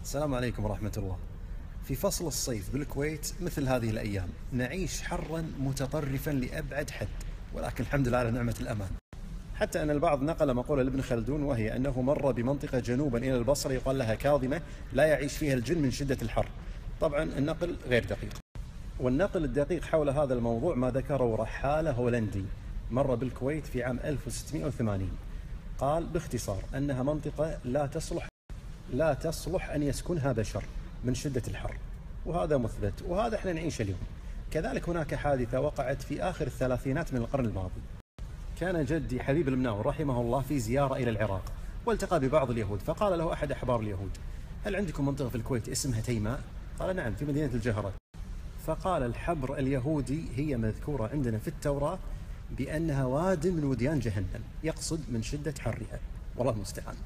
السلام عليكم ورحمة الله. في فصل الصيف بالكويت مثل هذه الأيام نعيش حرا متطرفا لأبعد حد، ولكن الحمد لله على نعمة الأمان. حتى أن البعض نقل مقولة لابن خلدون، وهي أنه مر بمنطقة جنوبا إلى البصرة يقال لها كاظمة لا يعيش فيها الجن من شدة الحر. طبعا النقل غير دقيق، والنقل الدقيق حول هذا الموضوع ما ذكره رحالة هولندي مر بالكويت في عام 1680. قال باختصار أنها منطقة لا تصلح أن يسكنها بشر من شدة الحر، وهذا مثبت، وهذا احنا نعيشه اليوم. كذلك هناك حادثة وقعت في آخر الثلاثينات من القرن الماضي. كان جدي حبيب المناور رحمه الله في زيارة إلى العراق، والتقى ببعض اليهود، فقال له أحد أحبار اليهود: هل عندكم منطقة في الكويت اسمها تيماء؟ قال: نعم، في مدينة الجهرة. فقال الحبر اليهودي: هي مذكورة عندنا في التوراة بأنها واد من وديان جهنم، يقصد من شدة حرها. والله المستعان.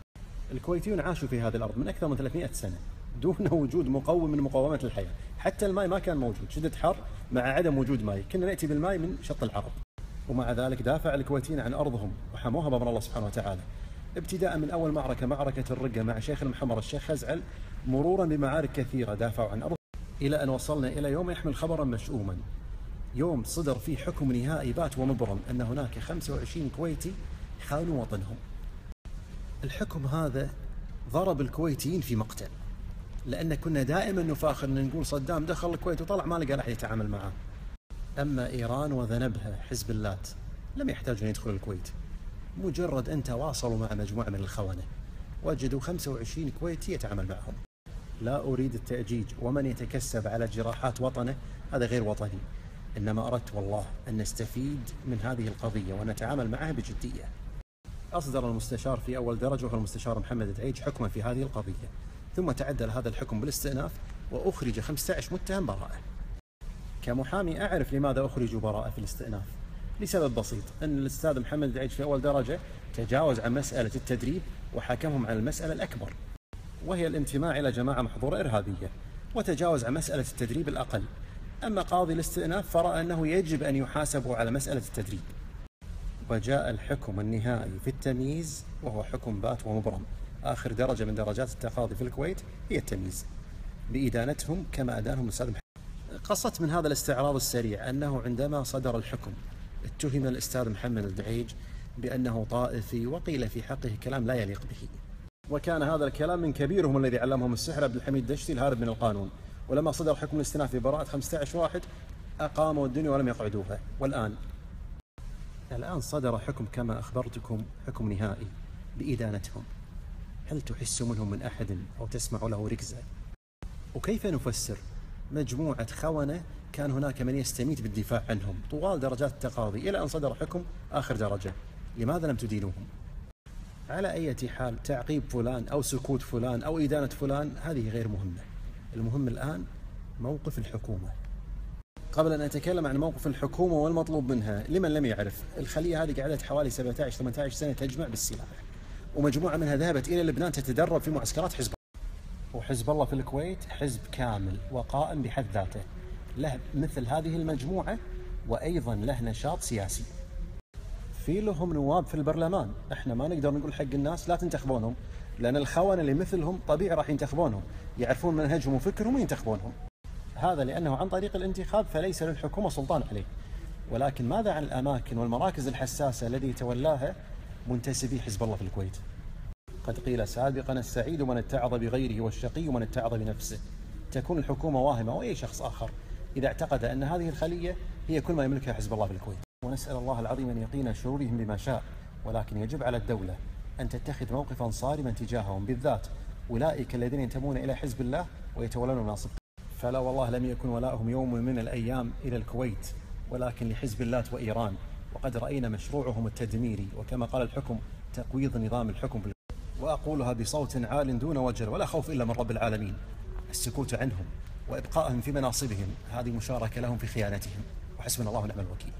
الكويتيون عاشوا في هذه الأرض من أكثر من 300 سنة دون وجود مقوم من مقومات الحياة. حتى الماء ما كان موجود، شدة حر مع عدم وجود ماء، كنا نأتي بالماء من شط العرب. ومع ذلك دافع الكويتيين عن أرضهم وحموها بأمر الله سبحانه وتعالى، ابتداء من أول معركة الرقة مع شيخ المحمر الشيخ خزعل، مرورا بمعارك كثيرة دافعوا عن أرضهم، إلى أن وصلنا إلى يوم يحمل خبرا مشؤوما، يوم صدر فيه حكم نهائي بات ومبرم أن هناك 25 كويتي خانوا وطنهم. الحكم هذا ضرب الكويتيين في مقتل، لأن كنا دائما نفاخر أن نقول صدام دخل الكويت وطلع ما لقى أحد يتعامل معه. أما إيران وذنبها حزب اللات لم يحتاجوا أن يدخلوا الكويت، مجرد أن تواصلوا مع مجموعة من الخونة وجدوا 25 كويتي يتعامل معهم. لا أريد التأجيج، ومن يتكسب على جراحات وطنه هذا غير وطني، إنما أردت والله أن نستفيد من هذه القضية ونتعامل معها بجدية. أصدر المستشار في أول درجة وهو المستشار محمد دعيج حكما في هذه القضية، ثم تعدل هذا الحكم بالاستئناف وأخرج 15 متهم براءة. كمحامي أعرف لماذا أخرجوا براءة في الاستئناف، لسبب بسيط، أن الأستاذ محمد دعيج في أول درجة تجاوز عن مسألة التدريب وحكمهم على المسألة الأكبر، وهي الانتماء إلى جماعة محظورة إرهابية، وتجاوز عن مسألة التدريب الأقل. أما قاضي الاستئناف فرأى أنه يجب أن يحاسبوا على مسألة التدريب. وجاء الحكم النهائي في التمييز، وهو حكم بات ومبرم. آخر درجة من درجات التقاضي في الكويت هي التمييز، بإدانتهم كما أدانهم الأستاذ محمد. قصت من هذا الاستعراض السريع أنه عندما صدر الحكم اتهم الأستاذ محمد الدعيج بأنه طائفي، وقيل في حقه كلام لا يليق به، وكان هذا الكلام من كبيرهم الذي علمهم السحر عبد الحميد دشتي الهارب من القانون. ولما صدر حكم الاستئناف ببراءة 15 واحد أقاموا الدنيا ولم يقعدوها. الآن صدر حكم كما أخبرتكم، حكم نهائي بإدانتهم. هل تحس منهم من أحد أو تسمع له ركزة؟ وكيف نفسر مجموعة خونة كان هناك من يستميت بالدفاع عنهم طوال درجات التقاضي إلى أن صدر حكم آخر درجة؟ لماذا لم تدينوهم؟ على أي حال، تعقيب فلان أو سكوت فلان أو إدانة فلان هذه غير مهمة. المهم الآن موقف الحكومة. قبل أن أتكلم عن موقف الحكومة والمطلوب منها، لمن لم يعرف، الخلية هذه قعدت حوالي 17-18 سنة تجمع بالسلاح، ومجموعة منها ذهبت إلى لبنان تتدرب في معسكرات حزب الله. وحزب الله في الكويت حزب كامل وقائم بحد ذاته، له مثل هذه المجموعة، وأيضا له نشاط سياسي. في لهم نواب في البرلمان، احنا ما نقدر نقول حق الناس لا تنتخبونهم، لأن الخونة اللي مثلهم طبيعي راح ينتخبونهم، يعرفون منهجهم وفكرهم وينتخبونهم. هذا لأنه عن طريق الانتخاب، فليس للحكومة سلطان عليه. ولكن ماذا عن الأماكن والمراكز الحساسة الذي يتولاها منتسبي حزب الله في الكويت؟ قد قيل سابقا: السعيد من اتعظ بغيره، والشقي من اتعظ بنفسه. تكون الحكومة واهمة أو أي شخص آخر إذا اعتقد أن هذه الخلية هي كل ما يملكها حزب الله في الكويت. ونسأل الله العظيم أن يقينا شرورهم بما شاء، ولكن يجب على الدولة أن تتخذ موقفا صارما تجاههم، بالذات أولئك الذين ينتمون إلى حزب الله ويتولون مناصب. فلا والله لم يكن ولاؤهم يوم من الأيام إلى الكويت، ولكن لحزب اللات وإيران، وقد رأينا مشروعهم التدميري، وكما قال الحكم تقويض نظام الحكم. وأقولها بصوت عال دون وجل ولا خوف إلا من رب العالمين: السكوت عنهم وإبقائهم في مناصبهم هذه مشاركة لهم في خيانتهم، وحسبنا الله ونعم الوكيل.